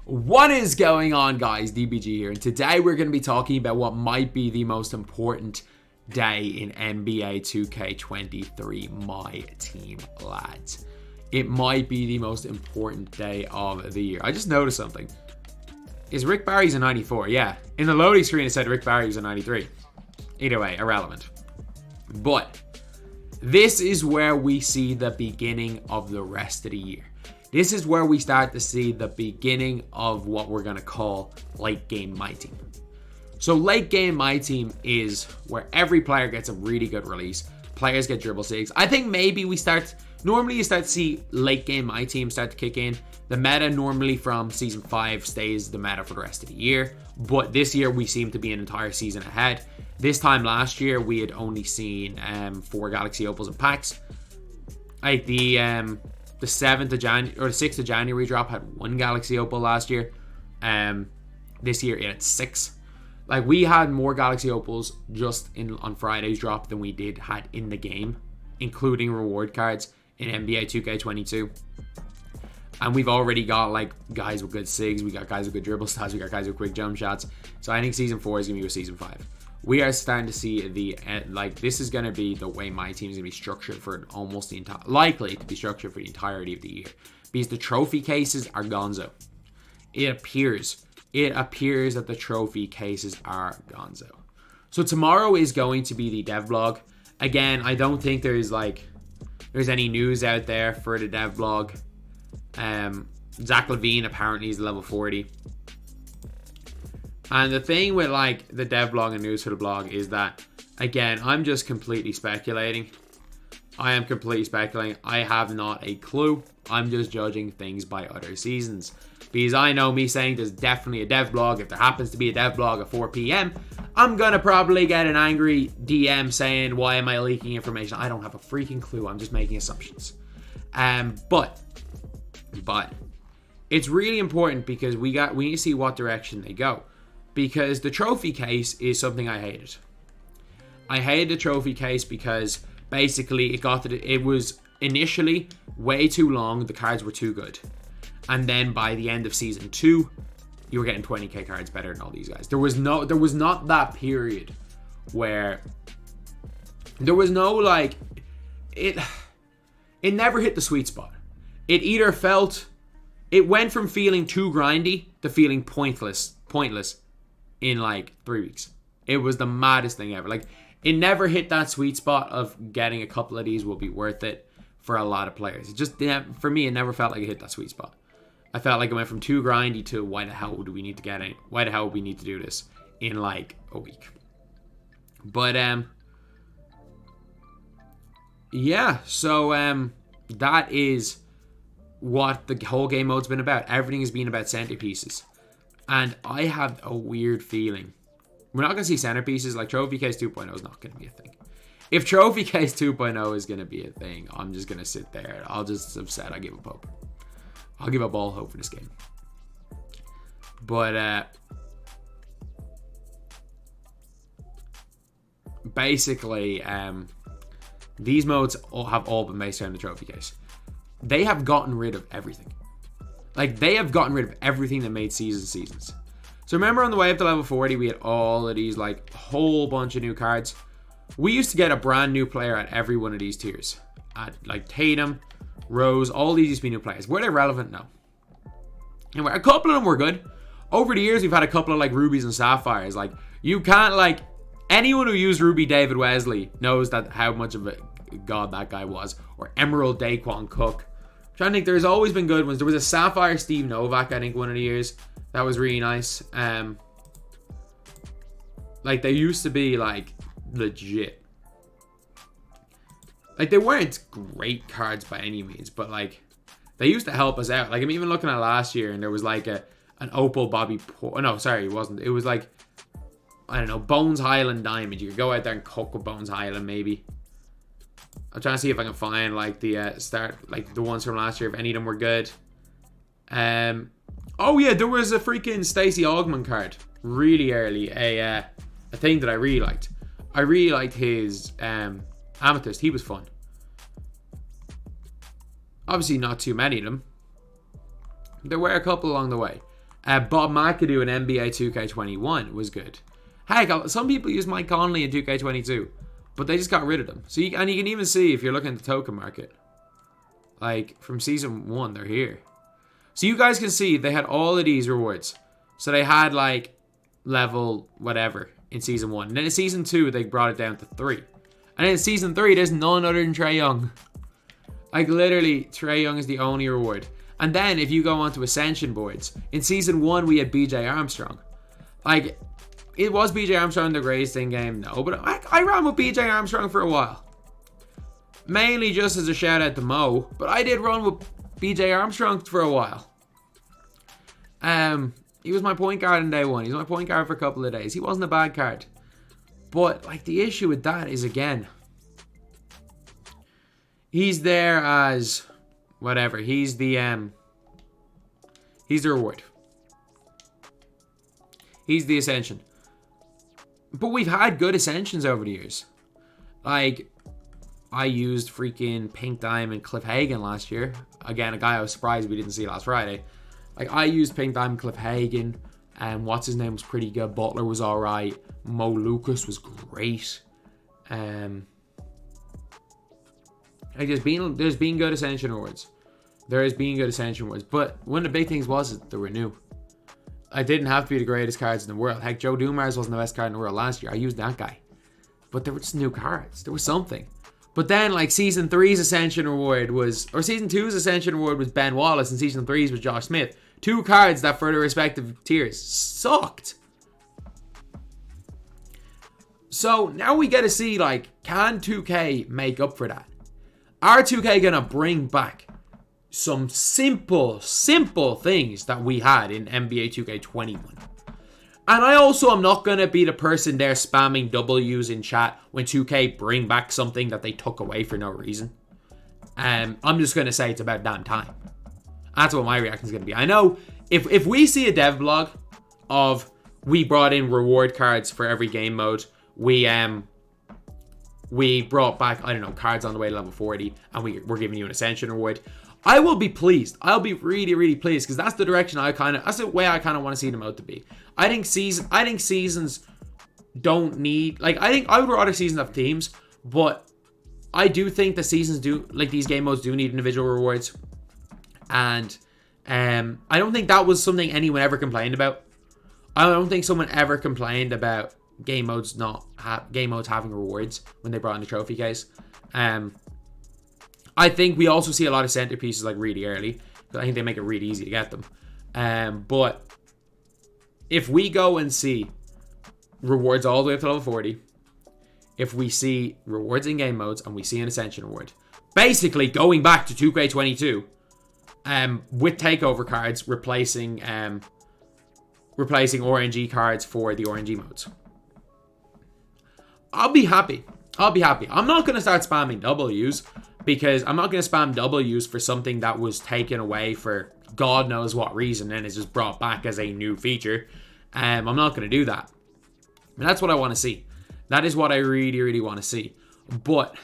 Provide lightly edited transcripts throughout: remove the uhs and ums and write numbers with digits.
What is going on, guys? DBG here, and today we're going to be talking about what might be the most important day in NBA 2k23 MyTEAM, lads. It might be the most important day of the year. I just noticed something. Is Rick Barry's a 94? Yeah. In the loading screen it said Rick Barry was a 93. Either way, irrelevant. But this is where we see the beginning of the rest of the year. This is where we start to see the beginning of what we're going to call late game MyTEAM. So late game MyTEAM is where every player gets a really good release. Players get dribble sigs. I think maybe normally you start to see late game MyTEAM start to kick in. The meta normally from season 5 stays the meta for the rest of the year. But this year we seem to be an entire season ahead. This time last year we had only seen 4 Galaxy Opals and packs. Like the 7th of January or the 6th of January drop had 1 Galaxy Opal last year. This year it had 6. Like, we had more Galaxy Opals just on Friday's drop than we had in the game, including reward cards in NBA 2k22. And we've already got like guys with good sigs, we got guys with good dribble stats, we got guys with quick jump shots. So I think season 4 is gonna be with season 5. We are starting to see this is going to be the way my team is going to be structured for almost likely to be structured for the entirety of the year. Because the trophy cases are gonzo. It appears that the trophy cases are gonzo. So tomorrow is going to be the dev blog. Again, I don't think there's any news out there for the dev blog. Zach Levine apparently is level 40. And the thing with like the dev blog and news for the blog is that, again, I'm just completely speculating. I am completely speculating. I have not a clue. I'm just judging things by other seasons. Because I know me saying there's definitely a dev blog. If there happens to be a dev blog at 4 p.m., I'm going to probably get an angry DM saying, why am I leaking information? I don't have a freaking clue. I'm just making assumptions. But it's really important because we need to see what direction they go. Because the trophy case is something I hated. I hated the trophy case because basically it was initially way too long. The cards were too good. And then by the end of season 2, you were getting 20k cards better than all these guys. There was not that period where there was no like it never hit the sweet spot. It went from feeling too grindy to feeling pointless in like 3 weeks. It was the maddest thing ever. Like, it never hit that sweet spot of getting a couple of these will be worth it for a lot of players. It just, for me, it never felt like it hit that sweet spot. I felt like it went from too grindy to why the hell do we need to get it? Why the hell would we need to do this in like a week? But yeah, so that is what the whole game mode's been about. Everything has been about centerpieces. And I have a weird feeling. We're not going to see centerpieces. Like, Trophy Case 2.0 is not going to be a thing. If Trophy Case 2.0 is going to be a thing, I'm just going to sit there. I'll just have said I give up hope. I'll give up all hope for this game. But, basically, these modes have all been based around the Trophy Case. They have gotten rid of everything. Like, they have gotten rid of everything that made seasons. So remember on the way up to level 40, we had all of these, like, whole bunch of new cards. We used to get a brand new player at every one of these tiers. At, like, Tatum, Rose, all these used to be new players. Were they relevant? No. And a couple of them were good. Over the years, we've had a couple of, like, Rubies and Sapphires. Like, you can't, like, anyone who used Ruby David Wesley knows that how much of a god that guy was. Or Emerald Daquan Cook. I'm trying to think, there's always been good ones. There was a Sapphire Steve Novak, I think, one of the years. That was really nice. Like, they used to be, like, legit. Like, they weren't great cards by any means, but, like, they used to help us out. Like, I'm even looking at last year, and there was, like, an Opal Bobby... no, sorry, it wasn't. It was, like, I don't know, Bones Highland Diamond. You could go out there and cook with Bones Highland, maybe. I'm trying to see if I can find, like, the the ones from last year, if any of them were good. Oh, yeah, there was a freaking Stacey Augman card really early. A thing that I really liked. I really liked his Amethyst. He was fun. Obviously, not too many of them. There were a couple along the way. Bob McAdoo in NBA 2K21 was good. Heck, some people use Mike Conley in 2K22, but they just got rid of them. So you can even see if you're looking at the token market, like from season 1, they're here. So you guys can see they had all of these rewards. So they had like level whatever in season 1. And then in season 2, they brought it down to 3. And then in season 3, there's none other than Trae Young. Like literally, Trae Young is the only reward. And then if you go on to Ascension boards, in season 1, we had BJ Armstrong. Like, it was BJ Armstrong the greatest in game? No, but I ran with BJ Armstrong for a while. Mainly just as a shout out to Mo, but I did run with BJ Armstrong for a while. He was my point guard in day 1. He was my point guard for a couple of days. He wasn't a bad card. But like the issue with that is, again, he's there as whatever. He's the reward. He's the Ascension. But we've had good Ascensions over the years. Like, I used freaking Pink Diamond Cliff Hagan last year. Again, a guy I was surprised we didn't see last Friday. Like, I used Pink Diamond Cliff Hagan, and what's his name was pretty good. Butler was alright. Mo Lucas was great. Like, there's been good Ascension awards. There has been good Ascension awards. But one of the big things was that they were new. I didn't have to be the greatest cards in the world. Heck, Joe Dumars wasn't the best card in the world last year. I used that guy. But there were just new cards. There was something. But then, like, Season 3's Ascension Award was... Or Season 2's Ascension Award was Ben Wallace, and Season 3's was Josh Smith. 2 cards that, for their respective tiers, sucked. So, now we get to see, like, can 2K make up for that? Are 2K gonna bring back some simple things that we had in NBA 2K21? And I also am not going to be the person there spamming W's in chat when 2K bring back something that they took away for no reason. I'm just going to say it's about damn time. That's what my reaction is going to be. I know if we see a dev blog of we brought in reward cards for every game mode, we brought back, I don't know, cards on the way to level 40, and we're giving you an Ascension reward, I will be pleased. I'll be really, really pleased, because that's the direction that's the way I kind of want to see them out to be. I think seasons don't need, like, I would rather seasons have teams, but I do think that seasons do, like, these game modes do need individual rewards. And I don't think that was something anyone ever complained about. I don't think someone ever complained about game modes having rewards when they brought in the trophy case. I think we also see a lot of centerpieces like really early, because I think they make it really easy to get them. But if we go and see rewards all the way up to level 40, if we see rewards in game modes and we see an Ascension award, basically going back to 2K22, with takeover cards replacing RNG cards for the RNG modes, I'll be happy. I'm not going to start spamming W's, because I'm not going to spam W's for something that was taken away for God knows what reason and is just brought back as a new feature. I'm not going to do that. And that's what I want to see. That is what I really, really want to see. But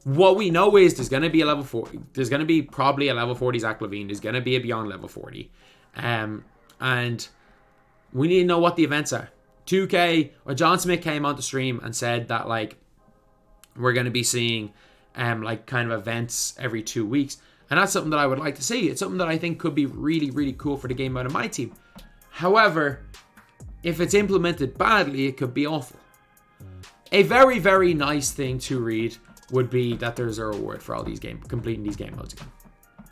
what we know is there's going to be a level 40. There's going to be probably a level 40 Zach LaVine. There's going to be a beyond level 40. And we need to know what the events are. 2K, or John Smith came on the stream and said that, like, we're going to be seeing like kind of events every 2 weeks. And that's something that I would like to see. It's something that I think could be really, really cool for the game mode of my team. However, if it's implemented badly, it could be awful. A very, very nice thing to read would be that there's a reward for all these completing these game modes again.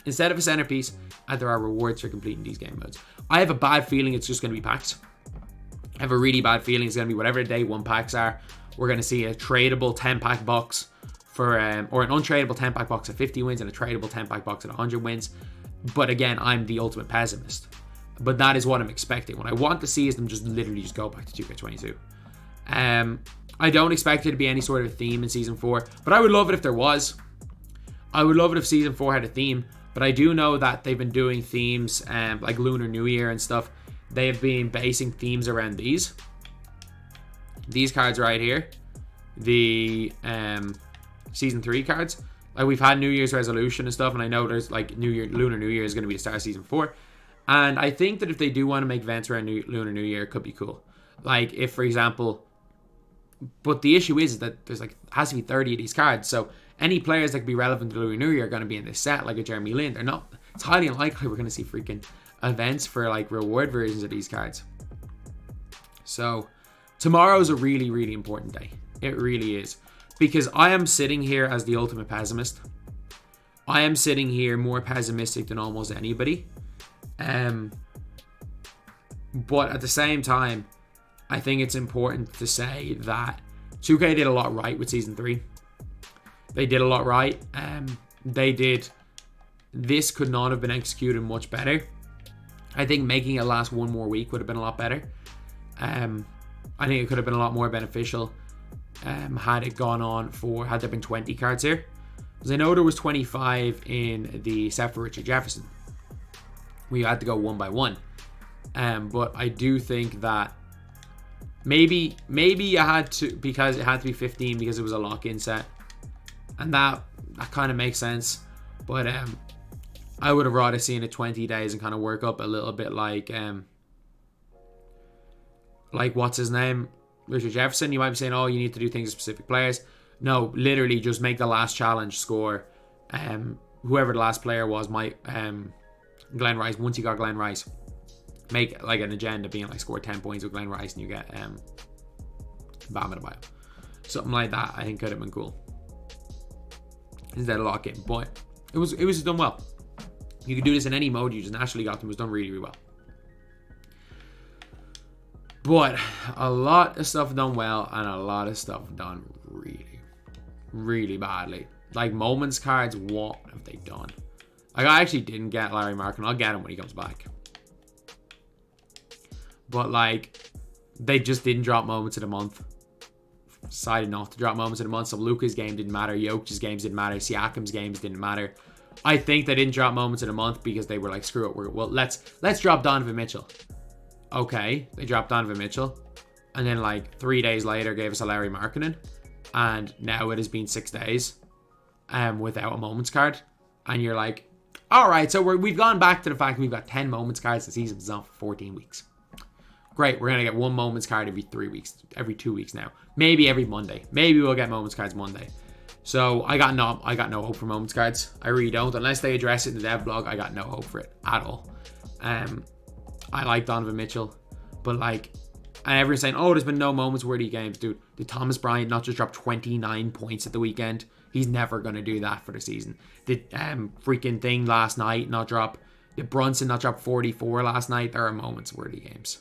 Instead of a centerpiece, there are rewards for completing these game modes. I have a bad feeling it's just going to be packs. I have a really bad feeling it's going to be whatever day 1 packs are. We're going to see a tradable 10-pack box for, or an untradeable 10-pack box at 50 wins and a tradable 10-pack box at 100 wins. But again, I'm the ultimate pessimist. But that is what I'm expecting. What I want to see is them just literally just go back to 2K22. I don't expect it to be any sort of theme in Season 4, but I would love it if there was. I would love it if Season 4 had a theme, but I do know that they've been doing themes like Lunar New Year and stuff. They have been basing themes around these cards right here. The Season 3 cards. Like, we've had New Year's resolution and stuff, and I know there's like Lunar New Year is going to be the start of Season 4. And I think that if they do want to make events around Lunar New Year, it could be cool. Like if, for example, but the issue is that there's like has to be 30 of these cards. So any players that could be relevant to Lunar New Year are going to be in this set, like a Jeremy Lin. They're not. It's highly unlikely we're going to see freaking events for like reward versions of these cards. So tomorrow's a really, really important day. It really is. Because I am sitting here as the ultimate pessimist. I am sitting here more pessimistic than almost anybody. But at the same time, I think it's important to say that 2K did a lot right with Season 3. They did a lot right. This could not have been executed much better. I think making it last one more week would have been a lot better. I think it could have been a lot more beneficial had it gone on had there been 20 cards here. Because I know there was 25 in the set for Richard Jefferson. We had to go one by one. But I do think that maybe you had to, because it had to be 15 because it was a lock-in set. And that kind of makes sense. But I would have rather seen it 20 days and kind of work up a little bit like what's his name? Richard Jefferson. You might be saying, oh, you need to do things to specific players. No, literally just make the last challenge score. Whoever the last player was, Glenn Rice. Once you got Glenn Rice, make like an agenda being like score 10 points with Glenn Rice and you get Bam in a bio. Something like that I think could have been cool. Instead of lock in. But it was done well. You could do this in any mode, you just naturally got them. It was done really, really well. But a lot of stuff done well and a lot of stuff done really, really badly. Like moments cards, what have they done? Like I actually didn't get Larry Markin. I'll get him when he comes back. But like they just didn't drop moments of the month. Decided not to drop moments of the month. So Luka's game didn't matter. Jokic's games didn't matter. Siakam's games didn't matter. I think they didn't drop moments of the month because they were like, screw it. Well, let's drop Donovan Mitchell. Okay, they dropped Donovan Mitchell, and then like 3 days later gave us a Larry Markkinen, and now it has been 6 days without a moments card, and you're like, all right, so we've gone back to the fact we've got 10 moments cards. The season's on for 14 weeks. Great, we're gonna get one moments card every 3 weeks, every 2 weeks now, maybe every Monday. Maybe we'll get moments cards Monday. So I got no hope for moments cards. I really don't, unless they address it in the dev blog. I got no hope for it at all. I like Donovan Mitchell, but like, and everyone's saying, oh, there's been no moments worthy games. Dude, did Thomas Bryant not just drop 29 points at the weekend? He's never going to do that for the season. Did freaking thing last night not drop? Did Brunson not drop 44 last night? There are moments worthy games.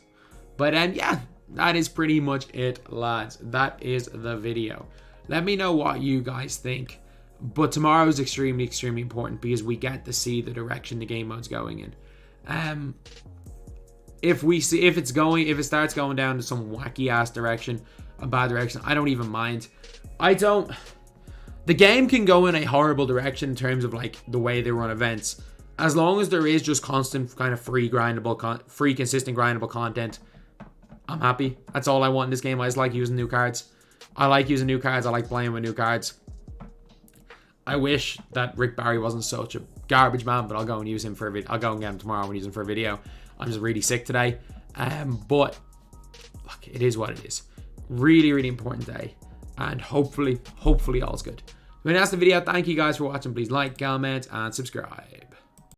But yeah, that is pretty much it, lads. That is the video. Let me know what you guys think. But tomorrow is extremely, extremely important because we get to see the direction the game mode's going in. If it starts going down to some wacky ass direction, a bad direction, I don't even mind. The game can go in a horrible direction in terms of like the way they run events, as long as there is just constant kind of free consistent grindable content. I'm happy. That's all I want in this game. I just like using new cards. I like playing with new cards. I wish that Rick Barry wasn't such a garbage man, but I'll go and use him for a video. I'll go and get him tomorrow and use him for a video. I'm just really sick today. But look, it is what it is. Really, really important day. And hopefully all's good. When that's the video, thank you guys for watching. Please like, comment, and subscribe.